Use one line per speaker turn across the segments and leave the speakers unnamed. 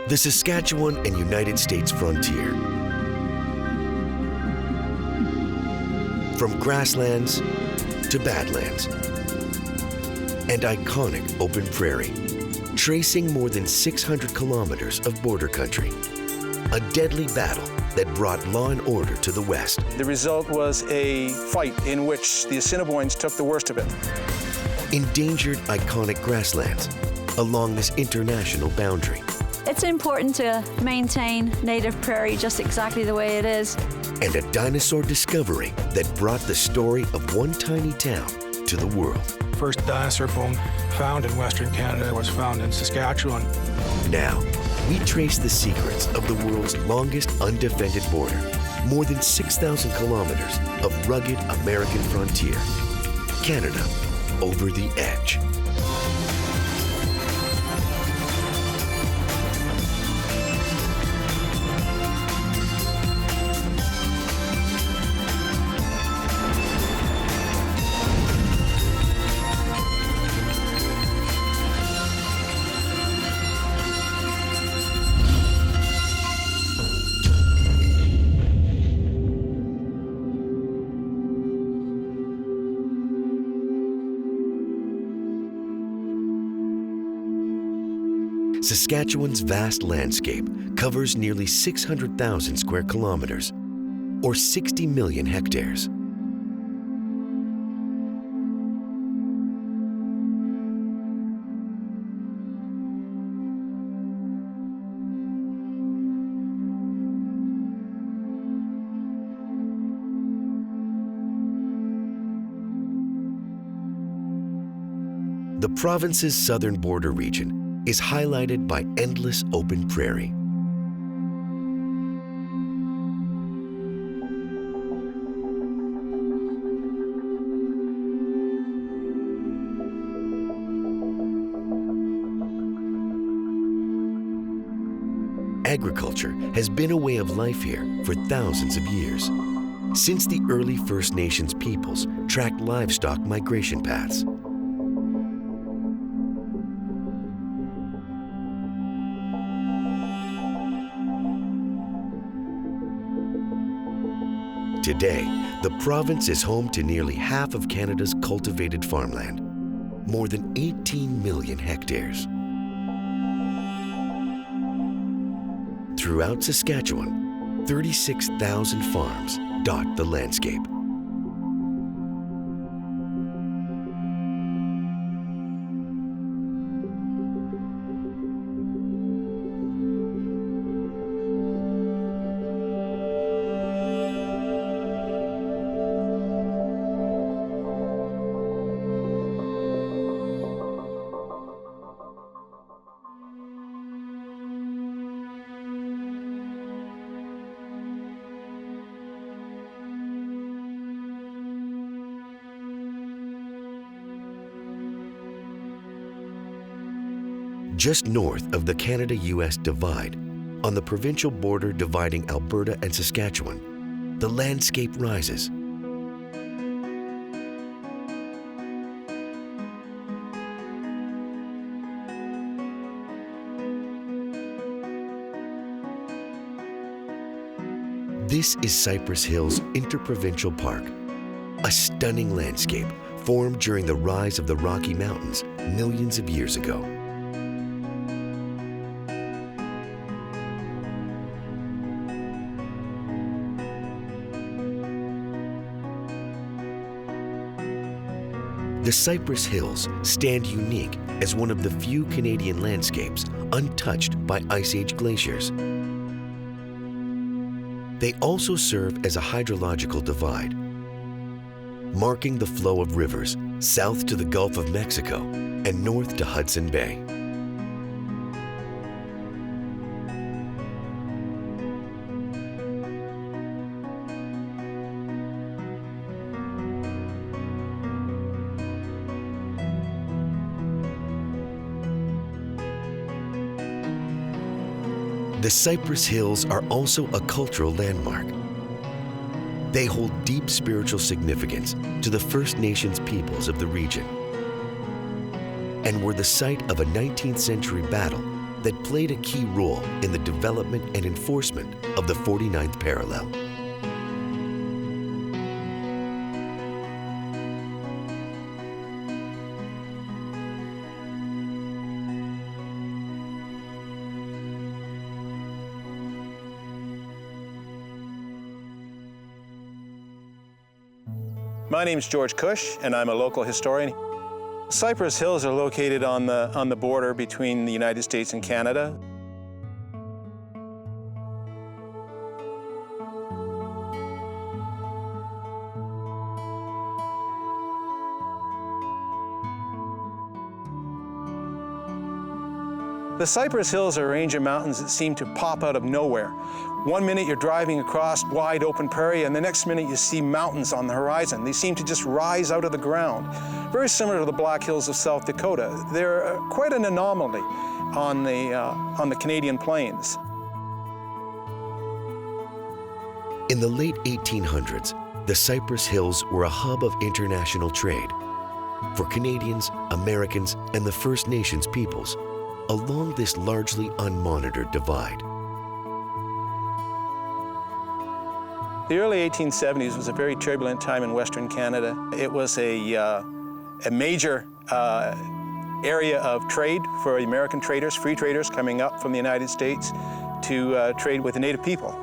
The Saskatchewan and United States frontier. From grasslands to badlands. And iconic open prairie, tracing more than 600 kilometers of border country. A deadly battle that brought law and order to the west.
The result was a fight in which the Assiniboines took the worst of it.
Endangered iconic grasslands along this international boundary.
It's important to maintain native prairie just exactly the way it is.
And a dinosaur discovery that brought the story of one tiny town to the world.
First dinosaur bone found in Western Canada was found in Saskatchewan.
Now, we trace the secrets of the world's longest undefended border. More than 6,000 kilometers of rugged American frontier. Canada, over the edge. Saskatchewan's vast landscape covers nearly 600,000 square kilometers, or 60 million hectares. The province's southern border region is highlighted by endless open prairie. Agriculture has been a way of life here for thousands of years, since the early First Nations peoples tracked livestock migration paths. Today, the province is home to nearly half of Canada's cultivated farmland, more than 18 million hectares. Throughout Saskatchewan, 36,000 farms dot the landscape. Just north of the Canada-US divide, on the provincial border dividing Alberta and Saskatchewan, the landscape rises. This is Cypress Hills Interprovincial Park, a stunning landscape formed during the rise of the Rocky Mountains millions of years ago. The Cypress Hills stand unique as one of the few Canadian landscapes untouched by Ice Age glaciers. They also serve as a hydrological divide, marking the flow of rivers south to the Gulf of Mexico and north to Hudson Bay. The Cypress Hills are also a cultural landmark. They hold deep spiritual significance to the First Nations peoples of the region and were the site of a 19th century battle that played a key role in the development and enforcement of the 49th parallel.
My name's George Cush, and I'm a local historian. Cypress Hills are located on the border between the United States and Canada. The Cypress Hills are a range of mountains that seem to pop out of nowhere. One minute you're driving across wide open prairie, and the next minute you see mountains on the horizon. They seem to just rise out of the ground. Very similar to the Black Hills of South Dakota. They're quite an anomaly on the Canadian plains.
In the late 1800s, the Cypress Hills were a hub of international trade for Canadians, Americans, and the First Nations peoples along this largely unmonitored divide.
The early 1870s was a very turbulent time in Western Canada. It was a major area of trade for American traders, free traders coming up from the United States to trade with the native people.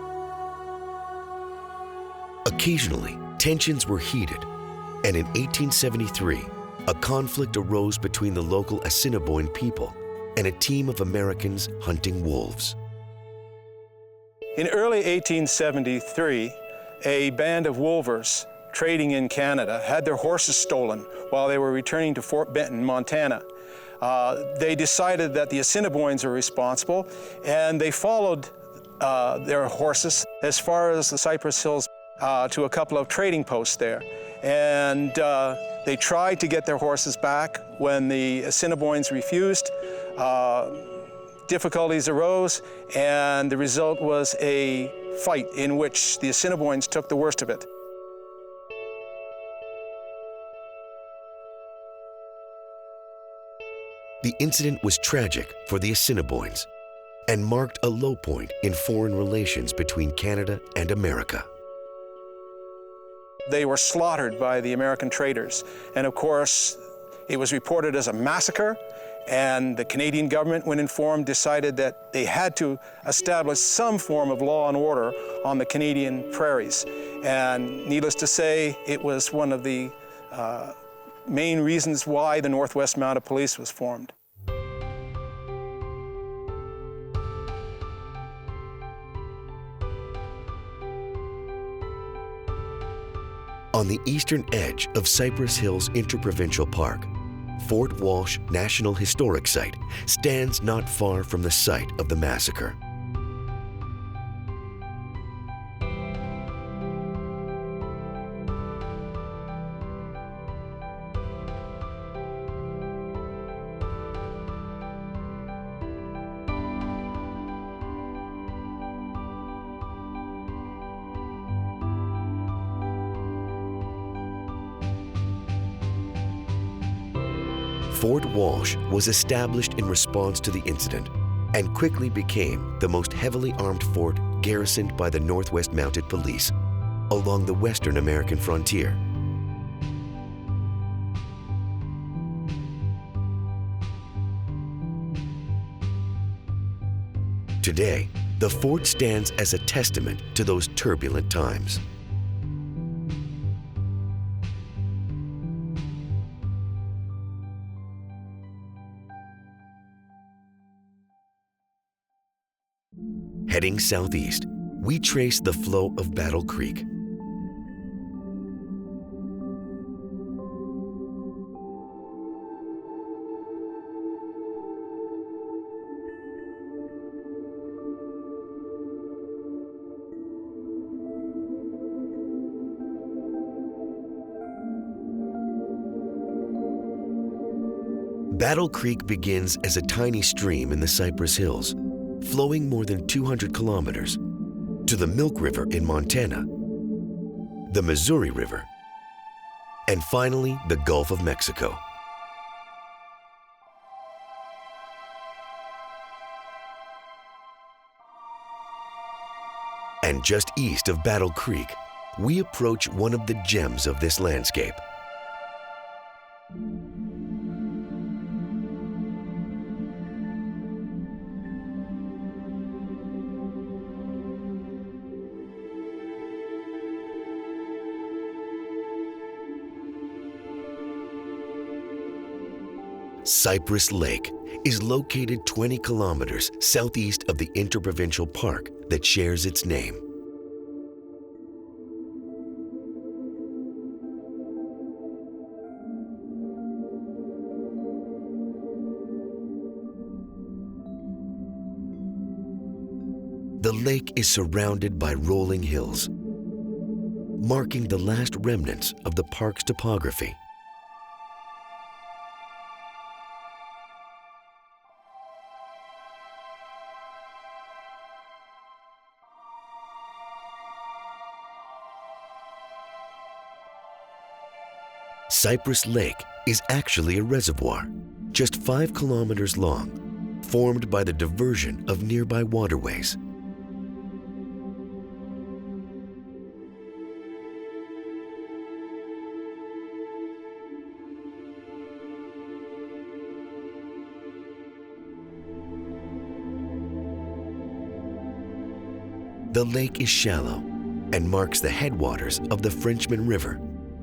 Occasionally, tensions were heated, and in 1873, a conflict arose between the local Assiniboine people and a team of Americans hunting wolves.
In early 1873, a band of wolvers trading in Canada had their horses stolen while they were returning to Fort Benton, Montana. They decided that the Assiniboines were responsible, and they followed their horses as far as the Cypress Hills to a couple of trading posts there. And they tried to get their horses back. When the Assiniboines refused, difficulties arose, and the result was a fight in which the Assiniboines took the worst of it.
The incident was tragic for the Assiniboines and marked a low point in foreign relations between Canada and America.
They were slaughtered by the American traders, and of course, it was reported as a massacre, and the Canadian government, when informed, decided that they had to establish some form of law and order on the Canadian prairies. And needless to say, it was one of the main reasons why the Northwest Mounted Police was formed.
On the eastern edge of Cypress Hills Interprovincial Park, Fort Walsh National Historic Site stands not far from the site of the massacre. Fort Walsh was established in response to the incident and quickly became the most heavily armed fort garrisoned by the Northwest Mounted Police along the western American frontier. Today, the fort stands as a testament to those turbulent times. Heading southeast, we trace the flow of Battle Creek. Battle Creek begins as a tiny stream in the Cypress Hills, flowing more than 200 kilometers to the Milk River in Montana, the Missouri River, and finally the Gulf of Mexico. And just east of Battle Creek, we approach one of the gems of this landscape. Cypress Lake is located 20 kilometers southeast of the interprovincial park that shares its name. The lake is surrounded by rolling hills, marking the last remnants of the park's topography. Cypress Lake is actually a reservoir, just 5 kilometers long, formed by the diversion of nearby waterways. The lake is shallow and marks the headwaters of the Frenchman River,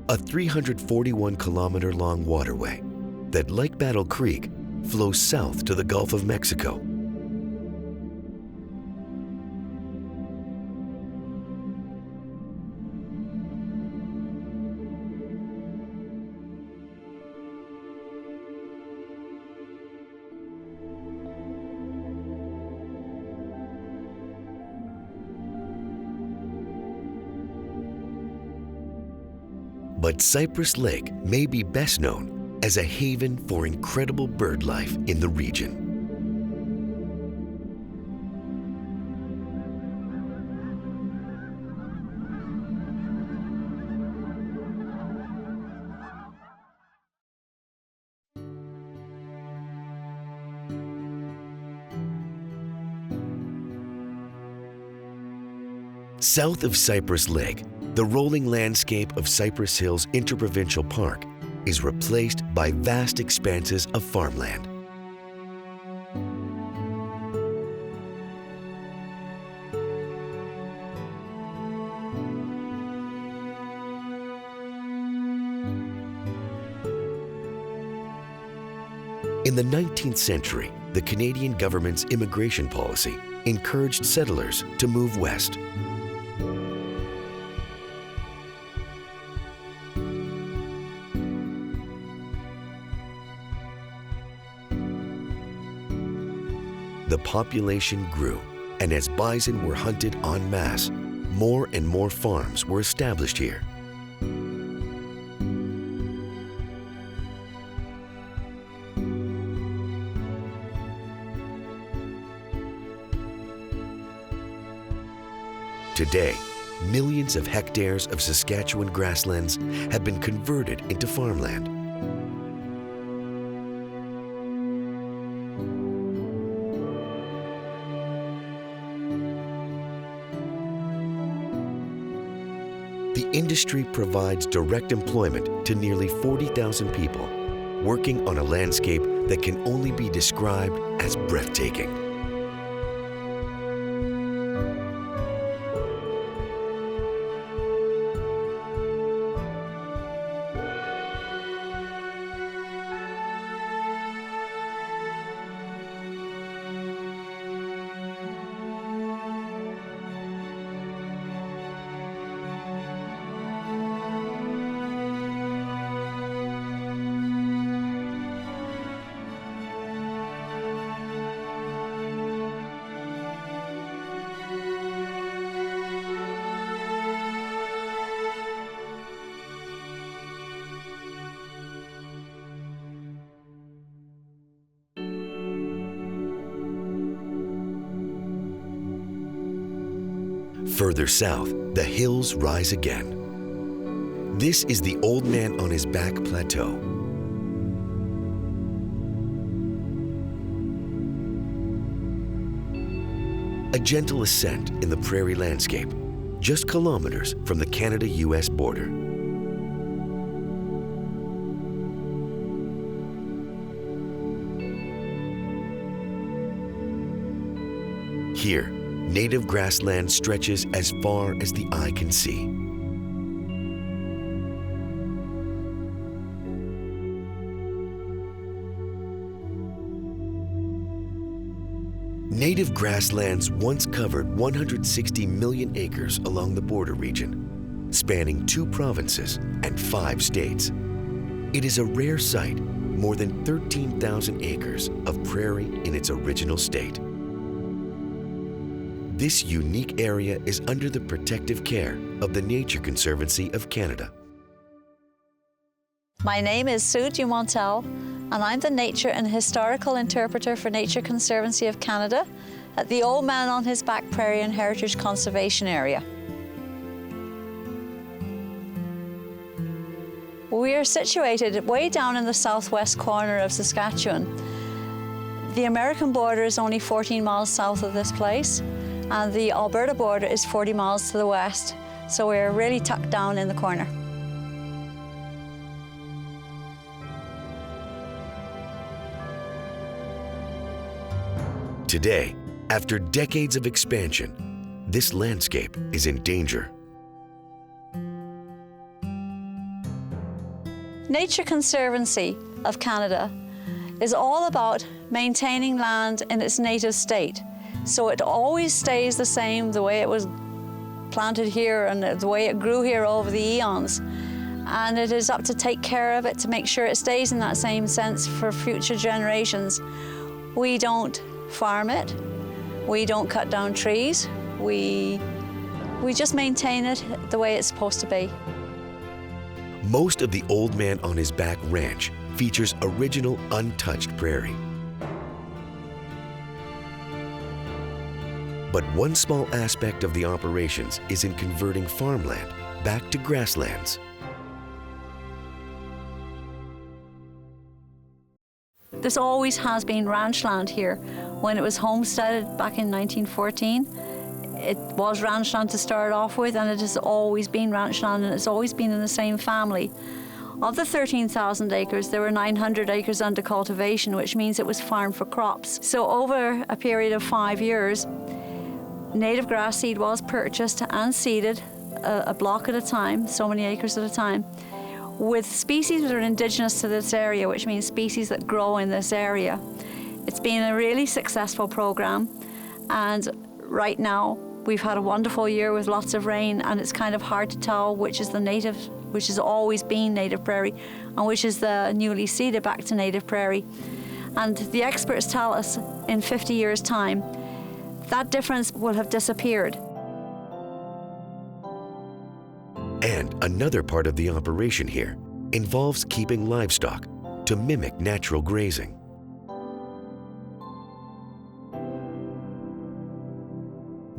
a 341-kilometer-long waterway that, like Battle Creek, flows south to the Gulf of Mexico. But Cypress Lake may be best known as a haven for incredible bird life in the region. South of Cypress Lake, the rolling landscape of Cypress Hills Interprovincial Park is replaced by vast expanses of farmland. In the 19th century, the Canadian government's immigration policy encouraged settlers to move west. The population grew, and as bison were hunted en masse, more and more farms were established here. Today, millions of hectares of Saskatchewan grasslands have been converted into farmland. The industry provides direct employment to nearly 40,000 people, working on a landscape that can only be described as breathtaking. Further south, the hills rise again. This is the Old Man on His Back Plateau. A gentle ascent in the prairie landscape, just kilometers from the Canada-US border. Here, native grassland stretches as far as the eye can see. Native grasslands once covered 160 million acres along the border region, spanning 2 provinces and 5 states. It is a rare site, more than 13,000 acres of prairie in its original state. This unique area is under the protective care of the Nature Conservancy of Canada.
My name is Sue Dumontel, and I'm the Nature and Historical Interpreter for Nature Conservancy of Canada at the Old Man on His Back Prairie and Heritage Conservation Area. We are situated way down in the southwest corner of Saskatchewan. The American border is only 14 miles south of this place, and the Alberta border is 40 miles to the west, so we're really tucked down in the corner.
Today, after decades of expansion, this landscape is in danger.
Nature Conservancy of Canada is all about maintaining land in its native state, so it always stays the same, the way it was planted here and the way it grew here over the eons. And it is up to take care of it to make sure it stays in that same sense for future generations. We don't farm it, we don't cut down trees, we just maintain it the way it's supposed to be.
Most of the Old Man on His Back ranch features original untouched prairie. But one small aspect of the operations is in converting farmland back to grasslands.
This always has been ranch land here. When it was homesteaded back in 1914, it was ranch land to start off with, and it has always been ranch land, and it's always been in the same family. Of the 13,000 acres, there were 900 acres under cultivation, which means it was farmed for crops. So over a period of 5 years, native grass seed was purchased and seeded, a block at a time, so many acres at a time, with species that are indigenous to this area, which means species that grow in this area. It's been a really successful program, and right now we've had a wonderful year with lots of rain, and it's kind of hard to tell which is the native, which has always been native prairie, and which is the newly seeded back to native prairie. And the experts tell us in 50 years' time, that difference will have disappeared.
And another part of the operation here involves keeping livestock to mimic natural grazing.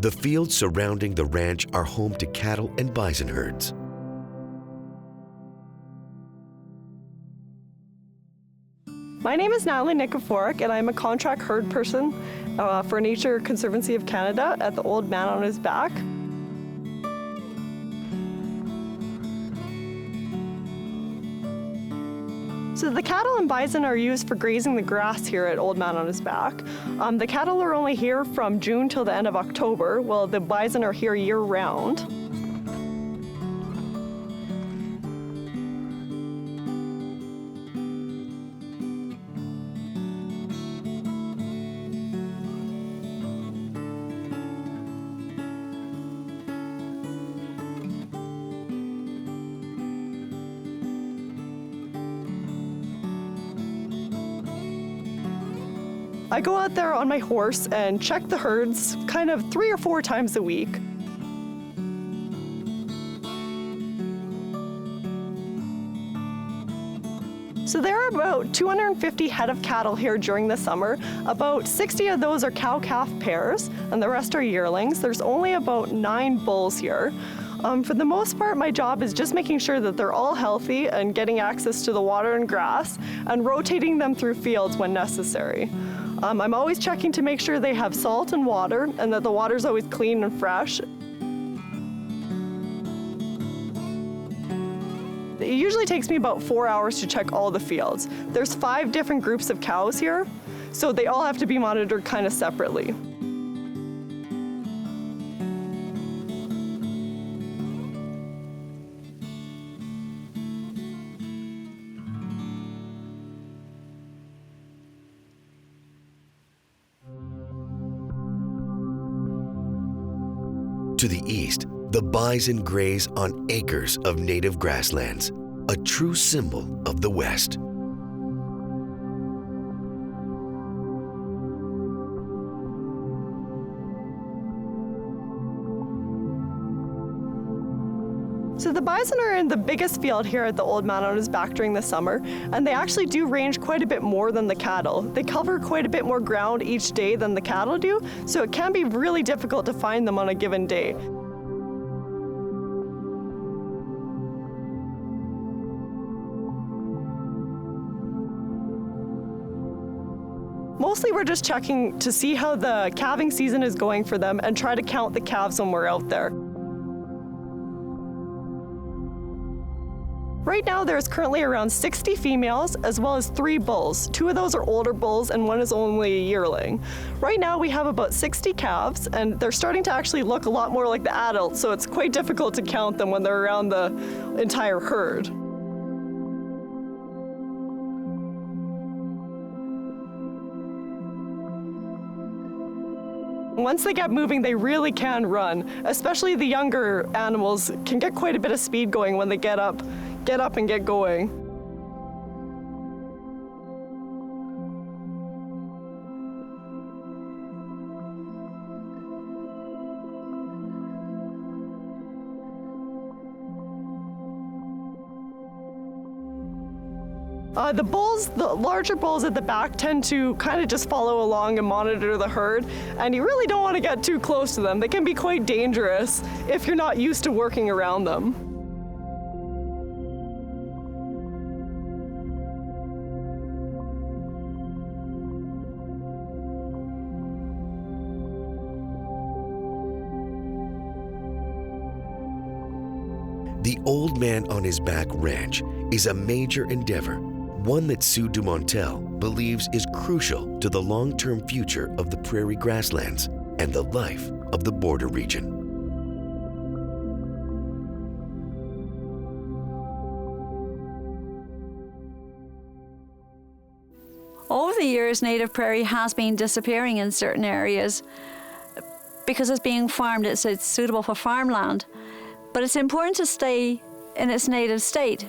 The fields surrounding the ranch are home to cattle and bison herds.
My name is Natalie Nikiforuk, and I'm a contract herd person for Nature Conservancy of Canada at the Old Man on His Back. So the cattle and bison are used for grazing the grass here at Old Man on His Back. The cattle are only here from June till the end of October, while the bison are here year-round. I go out there on my horse and check the herds kind of 3 or 4 times a week. So there are about 250 head of cattle here during the summer. About 60 of those are cow-calf pairs, and the rest are yearlings. There's only about 9 bulls here. For the most part, my job is just making sure that they're all healthy and getting access to the water and grass, and rotating them through fields when necessary. I'm always checking to make sure they have salt and water and that the water's always clean and fresh. It usually takes me about 4 hours to check all the fields. There's 5 different groups of cows here, so they all have to be monitored kind of separately.
To the east, the bison graze on acres of native grasslands, a true symbol of the West.
So the bison are in the biggest field here at the Old Man on his back during the summer, and they actually do range quite a bit more than the cattle. They cover quite a bit more ground each day than the cattle do, so it can be really difficult to find them on a given day. Mostly we're just checking to see how the calving season is going for them and try to count the calves when we're out there. Right now there's currently around 60 females as well as 3 bulls. 2 of those are older bulls and 1 is only a yearling. Right now we have about 60 calves and they're starting to actually look a lot more like the adults, so it's quite difficult to count them when they're around the entire herd. Once they get moving, they really can run. Especially the younger animals can get quite a bit of speed going when they get up and get going. The larger bulls at the back tend to kind of just follow along and monitor the herd, and you really don't want to get too close to them. They can be quite dangerous if you're not used to working around them.
The Old Man on His Back Ranch is a major endeavor, one that Sue Dumontel believes is crucial to the long-term future of the prairie grasslands and the life of the border region.
Over the years, native prairie has been disappearing in certain areas because it's being farmed. It's suitable for farmland. But it's important to stay in its native state,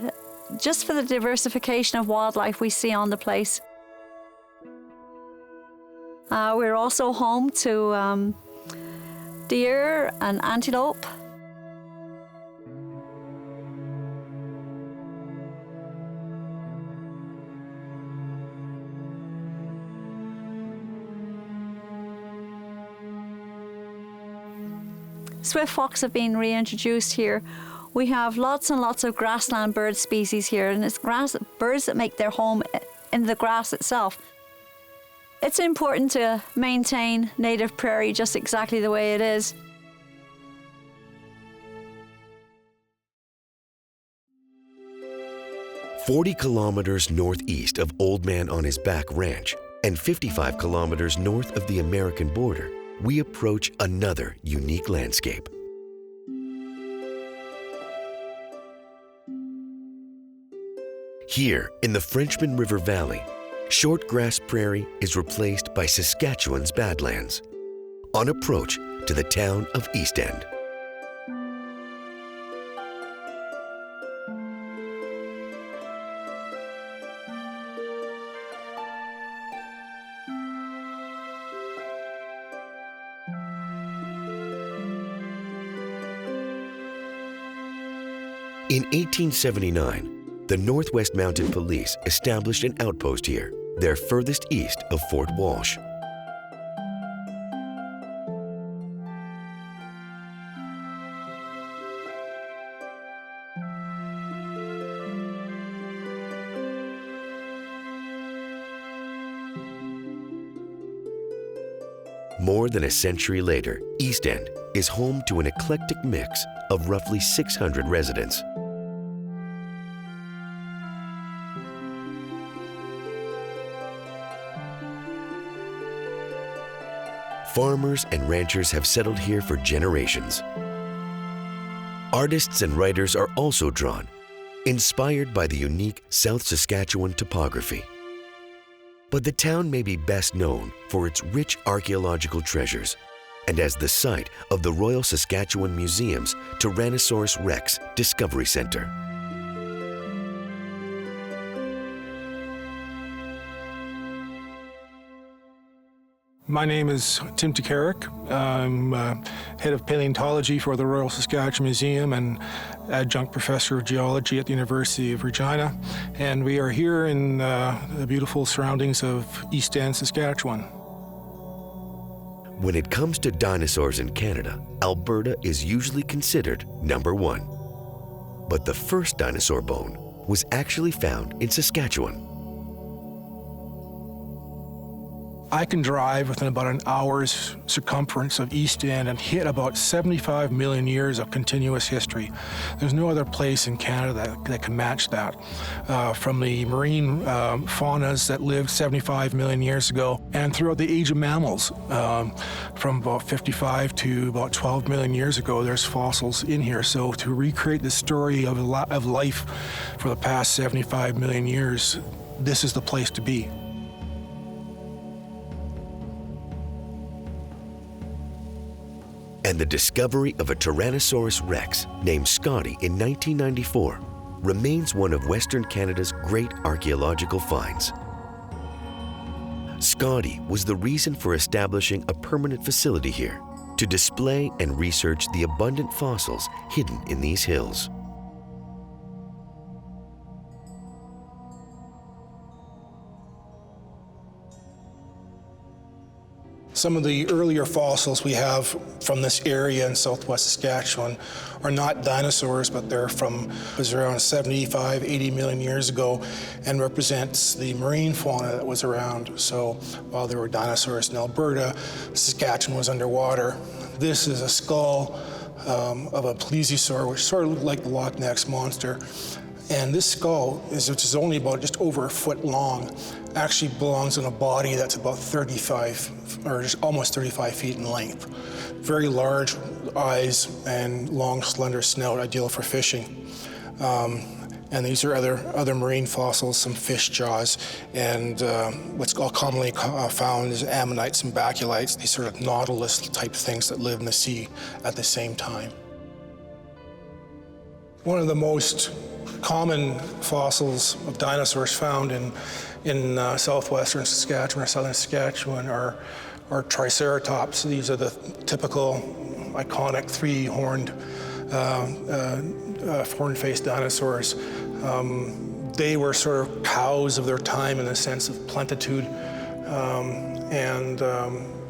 just for the diversification of wildlife we see on the place. We're also home to deer and antelope. Swift fox have been reintroduced here. We have lots and lots of grassland bird species here, and it's birds that make their home in the grass itself. It's important to maintain native prairie just exactly the way it is.
"40 kilometers northeast of Old Man on His Back Ranch and 55 kilometers north of the American border, we approach another unique landscape. Here, in the Frenchman River Valley, short grass prairie is replaced by Saskatchewan's Badlands, on approach to the town of East End. In 1879, the Northwest Mounted Police established an outpost here, their furthest east of Fort Walsh. More than a century later, East End is home to an eclectic mix of roughly 600 residents. Farmers and ranchers have settled here for generations. Artists and writers are also drawn, inspired by the unique South Saskatchewan topography. But the town may be best known for its rich archaeological treasures and as the site of the Royal Saskatchewan Museum's Tyrannosaurus Rex Discovery Centre.
My name is Tim Takarik. I'm head of paleontology for the Royal Saskatchewan Museum and adjunct professor of geology at the University of Regina. And we are here in the beautiful surroundings of East End, Saskatchewan.
When it comes to dinosaurs in Canada, Alberta is usually considered number one. But the first dinosaur bone was actually found in Saskatchewan.
I can drive within about an hour's circumference of East End and hit about 75 million years of continuous history. There's no other place in Canada that can match that. From the marine faunas that lived 75 million years ago and throughout the age of mammals, from about 55 to about 12 million years ago, there's fossils in here. So to recreate the story of life for the past 75 million years, this is the place to be.
And the discovery of a Tyrannosaurus Rex named Scotty in 1994 remains one of Western Canada's great archaeological finds. Scotty was the reason for establishing a permanent facility here to display and research the abundant fossils hidden in these hills.
Some of the earlier fossils we have from this area in southwest Saskatchewan are not dinosaurs, but they're from was around 75, 80 million years ago and represents the marine fauna that was around. So while there were dinosaurs in Alberta, Saskatchewan was underwater. This is a skull of a plesiosaur, which sort of looked like the Loch Ness Monster. And this skull, which is only about just over a foot long, actually belongs in a body that's about 35, or just almost 35 feet in length. Very large eyes and long, slender snout, ideal for fishing. And these are other marine fossils, some fish jaws, and what's commonly found is ammonites and baculites, these sort of nautilus-type things that live in the sea at the same time. One of the most common fossils of dinosaurs found in southwestern Saskatchewan or southern Saskatchewan are Triceratops. These are the typical iconic three-horned, horn-faced dinosaurs. They were sort of cows of their time in the sense of plentitude, and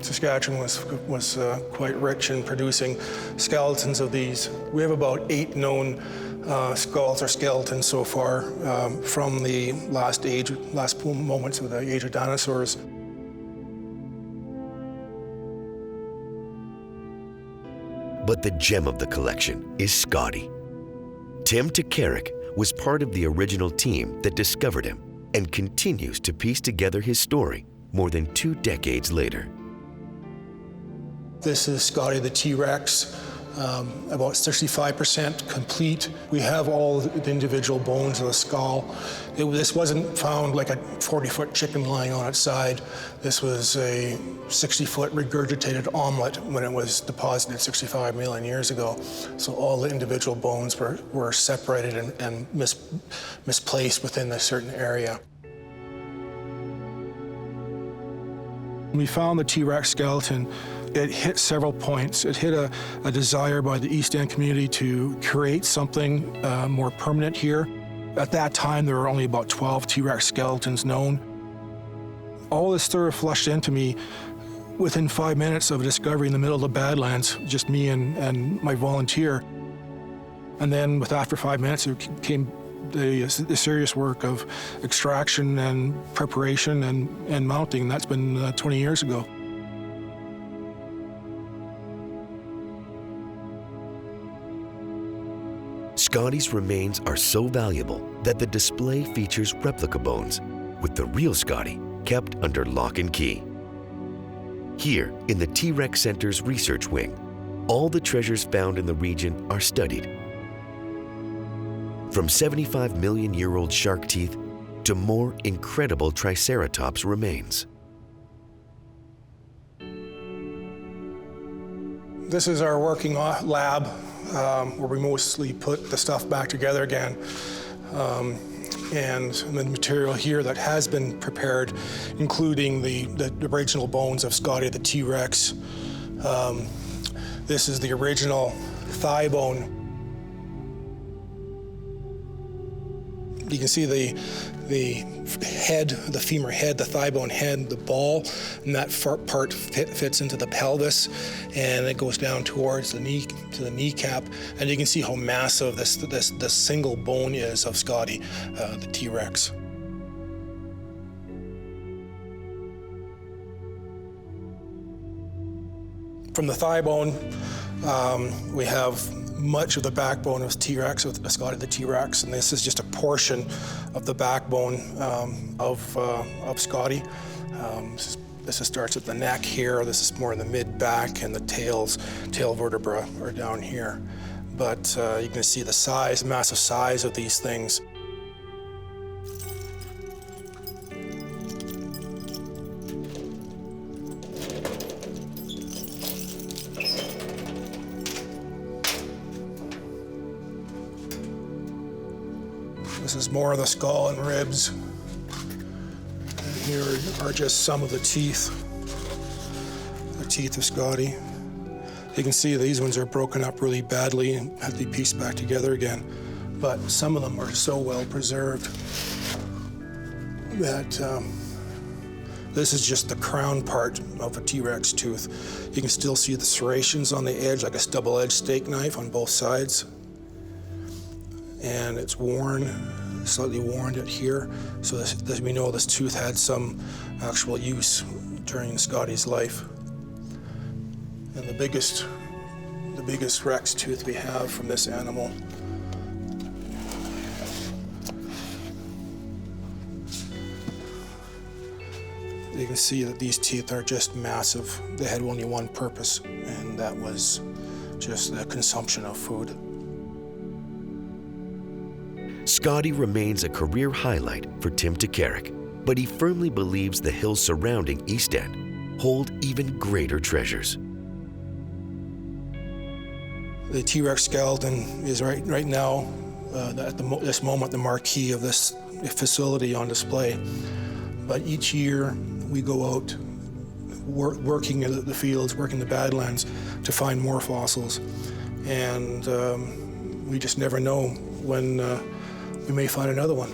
Saskatchewan was quite rich in producing skeletons of these. We have about 8 known skulls or skeletons so far from the last moments of the age of dinosaurs.
But the gem of the collection is Scotty. Tim Takarik was part of the original team that discovered him and continues to piece together his story more than 2 decades later.
This is Scotty the T-Rex, about 65% complete. We have all the individual bones of the skull. This wasn't found like a 40-foot chicken lying on its side. This was a 60-foot regurgitated omelet when it was deposited 65 million years ago. So all the individual bones were separated and misplaced within a certain area. When we found the T-Rex skeleton, it hit several points. It hit a desire by the East End community to create something more permanent here. At that time, there were only about 12 T-Rex skeletons known. All this sort of flushed into me within 5 minutes of a discovery in the middle of the Badlands, just me and my volunteer. And then after 5 minutes, it came the serious work of extraction and preparation and mounting. That's been 20 years ago.
Scotty's remains are so valuable that the display features replica bones, with the real Scotty kept under lock and key. Here, in the T-Rex Center's research wing, all the treasures found in the region are studied. From 75-million-year-old shark teeth to more incredible Triceratops remains.
This is our working lab where we mostly put the stuff back together again. And the material here that has been prepared, including the original bones of Scotty the T-Rex. This is the original thigh bone. You can see the head, the femur head, the thigh bone head, the ball, and that part fits into the pelvis, and it goes down towards the knee, to the kneecap, and you can see how massive this single bone is of Scotty, the T-Rex. From the thigh bone, we have much of the backbone of T-Rex, of Scotty the T-Rex, and this is just a portion of the backbone of Scotty. This starts at the neck here. This is more in the mid-back, and the tail vertebra are down here. But you can see the size, massive size of these things. This is more of the skull and ribs. And here are just some of the teeth of Scotty. You can see these ones are broken up really badly and have to be pieced back together again. But some of them are so well preserved that this is just the crown part of a T-Rex tooth. You can still see the serrations on the edge, like a double-edged steak knife on both sides. And it's worn, slightly worn at here. So we know this tooth had some actual use during Scotty's life. And the biggest Rex tooth we have from this animal. You can see that these teeth are just massive. They had only one purpose, and that was just the consumption of food.
Scotty remains a career highlight for Tim Takarik, but he firmly believes the hills surrounding East End hold even greater treasures.
The T-Rex skeleton is right now, at this moment, the marquee of this facility on display. But each year we go out working in the fields, working the Badlands to find more fossils. And we just never know when we may find another one.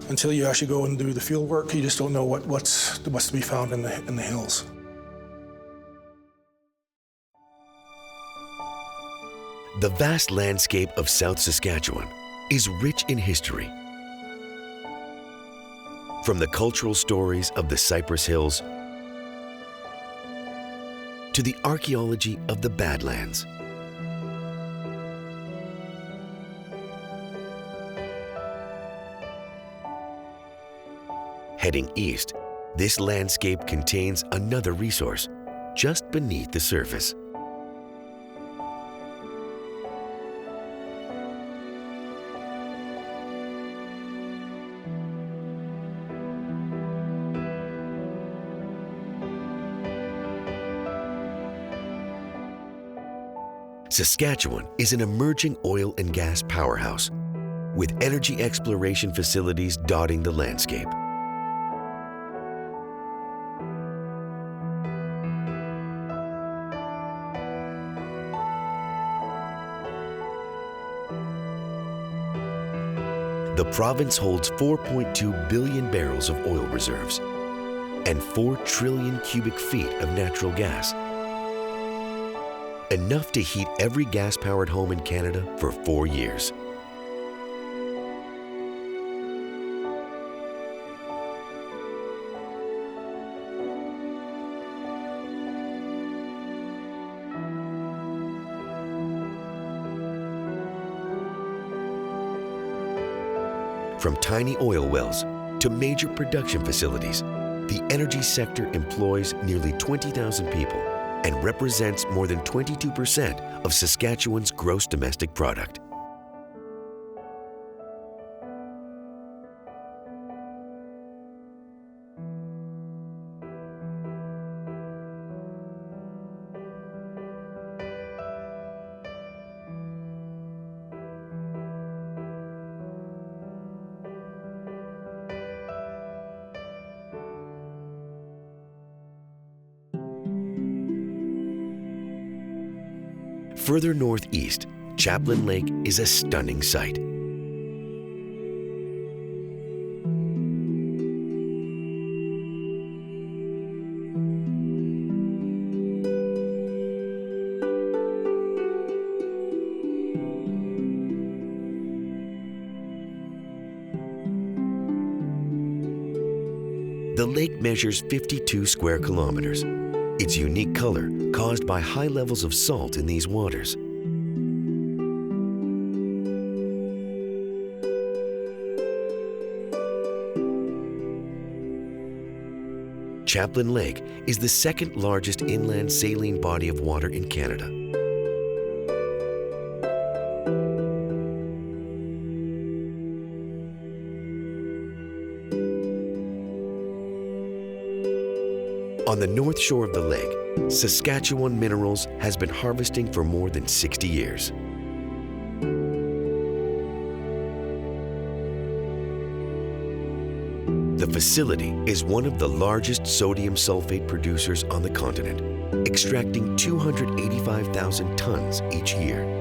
Until you actually go and do the field work, you just don't know what's to be found in the hills.
The vast landscape of South Saskatchewan is rich in history. From the cultural stories of the Cypress Hills to the archaeology of the Badlands. Heading east, this landscape contains another resource just beneath the surface. Saskatchewan is an emerging oil and gas powerhouse, with energy exploration facilities dotting the landscape. The province holds 4.2 billion barrels of oil reserves and 4 trillion cubic feet of natural gas, enough to heat every gas-powered home in Canada for 4 years. From tiny oil wells to major production facilities, the energy sector employs nearly 20,000 people and represents more than 22% of Saskatchewan's gross domestic product. Further northeast, Chaplain Lake is a stunning sight. The lake measures 52 square kilometers. Its unique color caused by high levels of salt in these waters. Chaplain Lake is the second largest inland saline body of water in Canada. On the north shore of the lake, Saskatchewan Minerals has been harvesting for more than 60 years. The facility is one of the largest sodium sulfate producers on the continent, extracting 285,000 tons each year.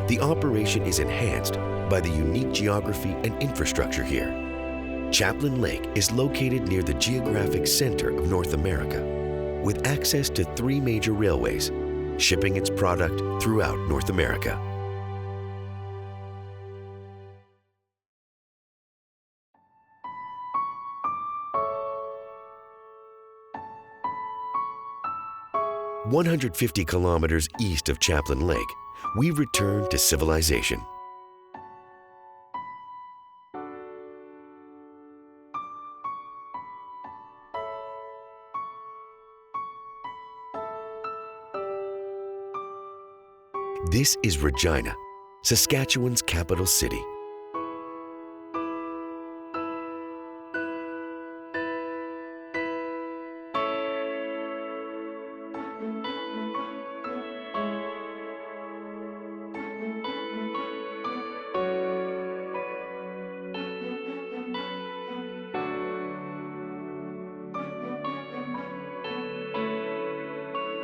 The operation is enhanced by the unique geography and infrastructure here. Chaplain Lake is located near the geographic center of North America, with access to 3 major railways, shipping its product throughout North America. "150 kilometers east of Chaplain Lake, we return to civilization. This is Regina, Saskatchewan's capital city.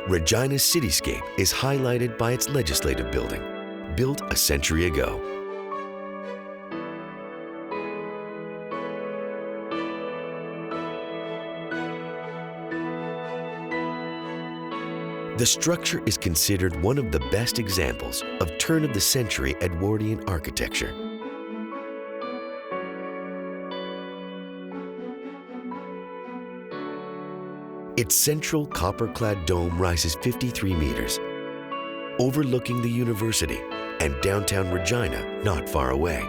Regina's cityscape is highlighted by its legislative building, built a century ago. The structure is considered one of the best examples of turn-of-the-century Edwardian architecture. Its central copper-clad dome rises 53 meters, overlooking the university and downtown Regina not far away.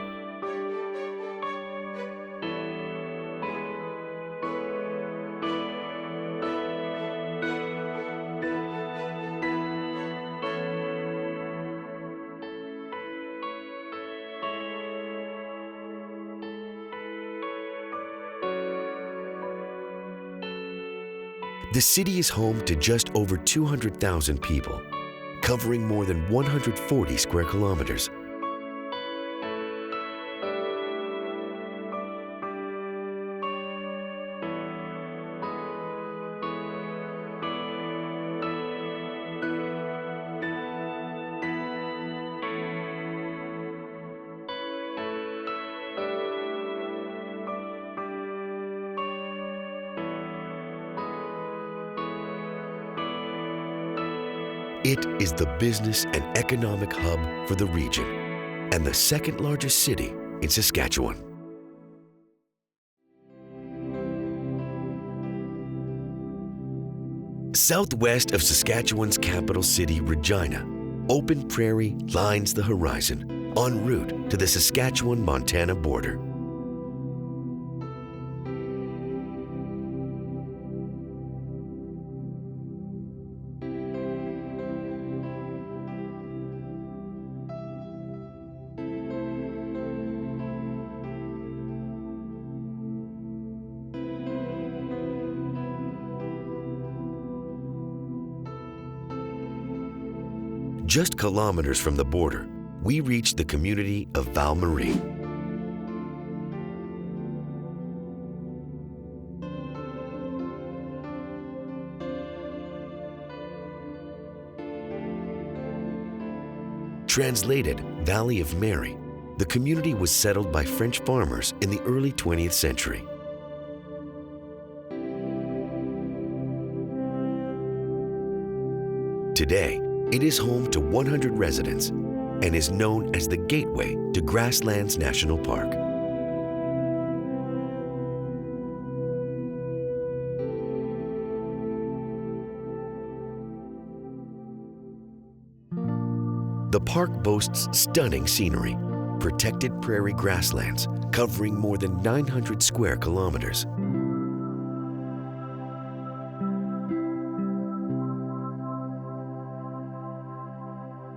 The city is home to just over 200,000 people, covering more than 140 square kilometers. It is the business and economic hub for the region and the second largest city in Saskatchewan. Southwest of Saskatchewan's capital city, Regina, open prairie lines the horizon en route to the Saskatchewan-Montana border. Just kilometers from the border, we reach the community of Val-Marie. Translated Valley of Mary, the community was settled by French farmers in the early 20th century. Today, it is home to 100 residents and is known as the gateway to Grasslands National Park. The park boasts stunning scenery, protected prairie grasslands covering more than 900 square kilometers.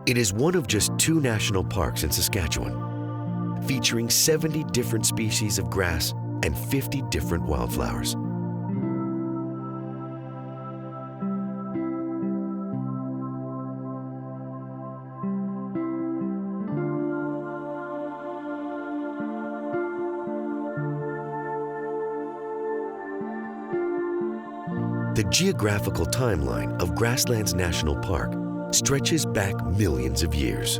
It is one of just 2 national parks in Saskatchewan, featuring 70 different species of grass and 50 different wildflowers. The geographical timeline of Grasslands National Park stretches back millions of years.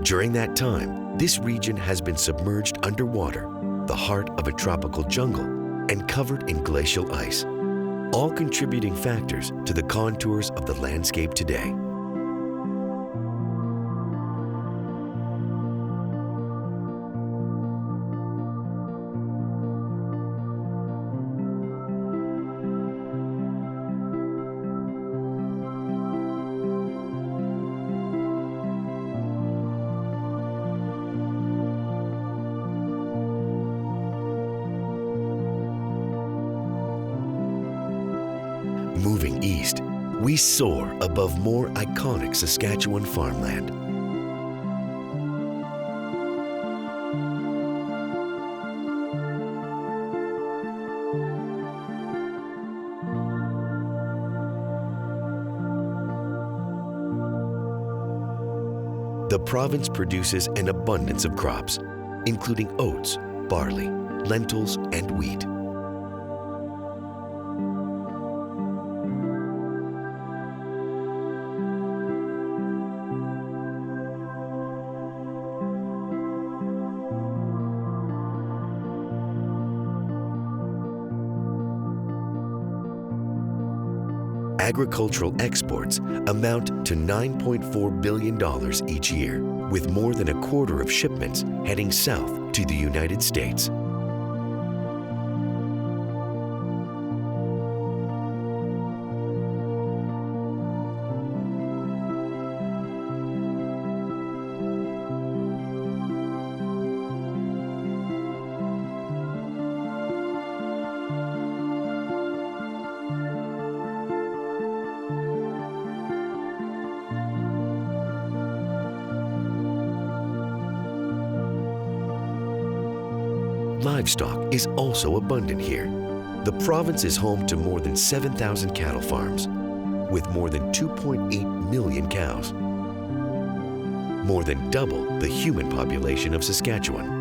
During that time, this region has been submerged underwater, the heart of a tropical jungle, and covered in glacial ice, all contributing factors to the contours of the landscape today. Moving east, we soar above more iconic Saskatchewan farmland. The province produces an abundance of crops, including oats, barley, lentils, and wheat. Agricultural exports amount to $9.4 billion each year, with more than a quarter of shipments heading south to the United States. Livestock is also abundant here. The province is home to more than 7,000 cattle farms, with more than 2.8 million cows, more than double the human population of Saskatchewan.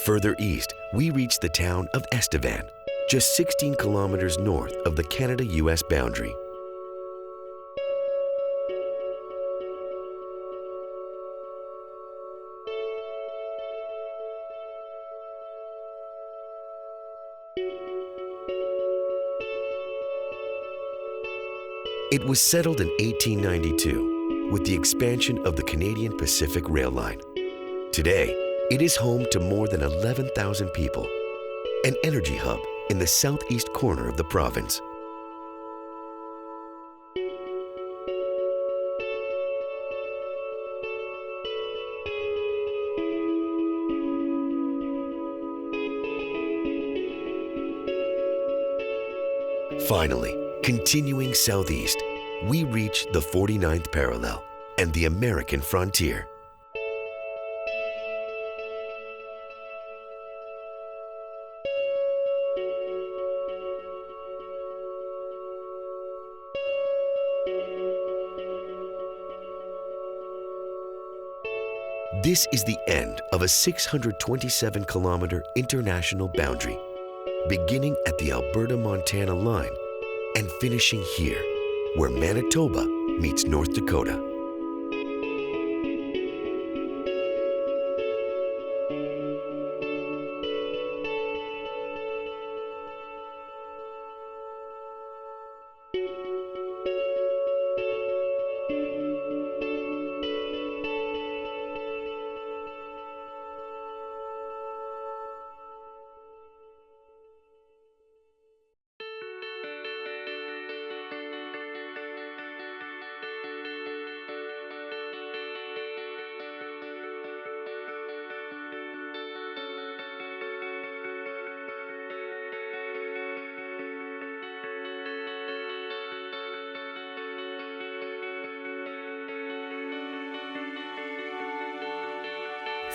Further east, we reach the town of Estevan, just 16 kilometers north of the Canada-US boundary. It was settled in 1892 with the expansion of the Canadian Pacific Rail Line. Today, it is home to more than 11,000 people, an energy hub in the southeast corner of the province. Finally, continuing southeast, we reach the 49th parallel and the American frontier. This is the end of a 627-kilometer international boundary, beginning at the Alberta-Montana line and finishing here, where Manitoba meets North Dakota.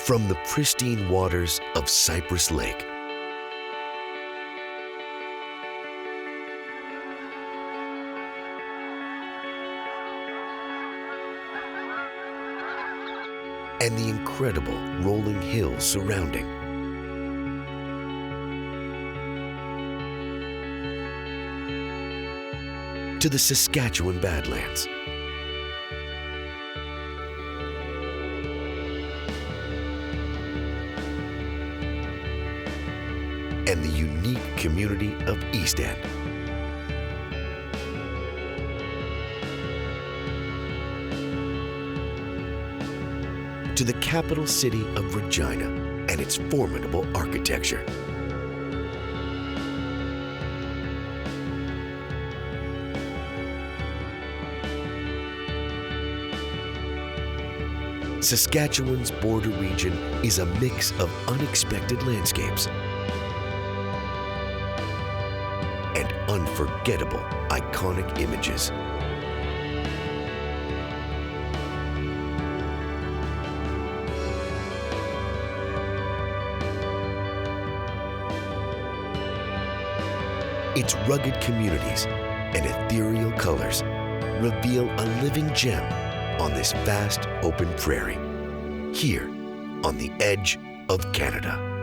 From the pristine waters of Cypress Lake and the incredible rolling hills surrounding, to the Saskatchewan Badlands, and the unique community of East End. To the capital city of Regina and its formidable architecture. Saskatchewan's border region is a mix of unexpected landscapes and unforgettable, iconic images. Its rugged communities and ethereal colors reveal a living gem on this vast open prairie, here on the edge of Canada.